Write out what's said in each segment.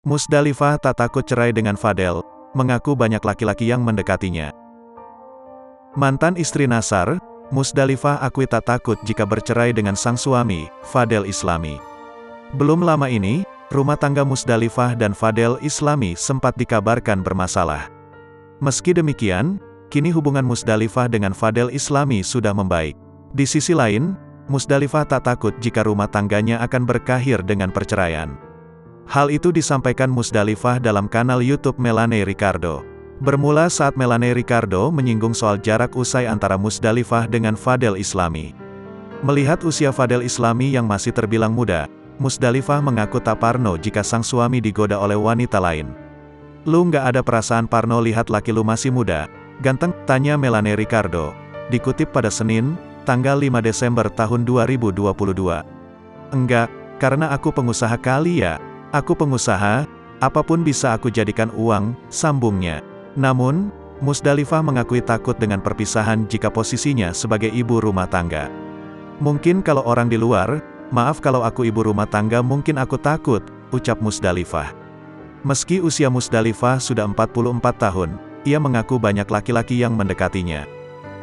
Musdalifah tak takut cerai dengan Fadel, mengaku banyak laki-laki yang mendekatinya. Mantan istri Nasar, Musdalifah akui tak takut jika bercerai dengan sang suami, Fadel Islami. Belum lama ini, rumah tangga Musdalifah dan Fadel Islami sempat dikabarkan bermasalah. Meski demikian, kini hubungan Musdalifah dengan Fadel Islami sudah membaik. Di sisi lain, Musdalifah tak takut jika rumah tangganya akan berakhir dengan perceraian. Hal itu disampaikan Musdalifah dalam kanal YouTube Melanie Ricardo. Bermula saat Melanie Ricardo menyinggung soal jarak usai antara Musdalifah dengan Fadel Islami. Melihat usia Fadel Islami yang masih terbilang muda, Musdalifah mengaku tak parno jika sang suami digoda oleh wanita lain. "Lu nggak ada perasaan parno lihat laki lu masih muda, ganteng?" tanya Melanie Ricardo. Dikutip pada Senin, tanggal 5 Desember tahun 2022. "Enggak, karena aku pengusaha kali ya. Aku pengusaha, apapun bisa aku jadikan uang," sambungnya. Namun, Musdalifah mengakui takut dengan perpisahan jika posisinya sebagai ibu rumah tangga. "Mungkin kalau orang di luar, maaf kalau aku ibu rumah tangga mungkin aku takut," ucap Musdalifah. Meski usia Musdalifah sudah 44 tahun, ia mengaku banyak laki-laki yang mendekatinya.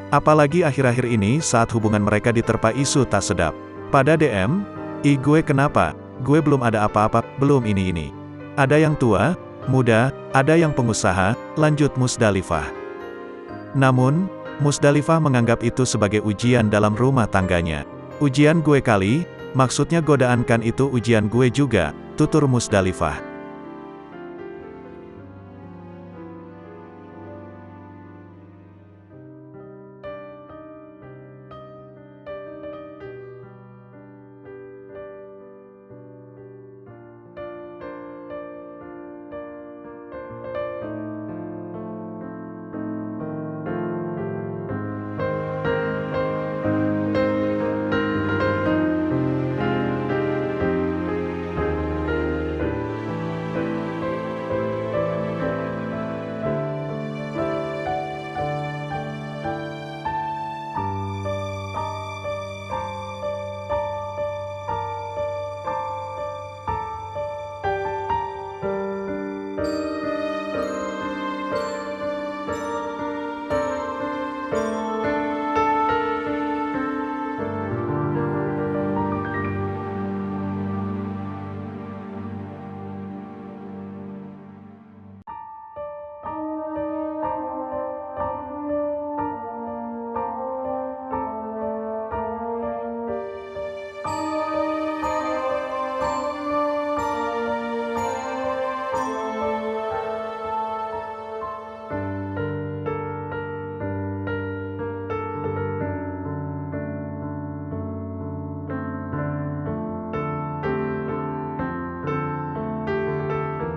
Apalagi akhir-akhir ini saat hubungan mereka diterpa isu tak sedap. Pada DM, "Ih gue kenapa? Gue belum ada apa-apa, belum ini. Ada yang tua, muda, ada yang pengusaha," lanjut Musdalifah. Namun, Musdalifah menganggap itu sebagai ujian dalam rumah tangganya. "Ujian gue kali, maksudnya godaan kan itu ujian gue juga," tutur Musdalifah.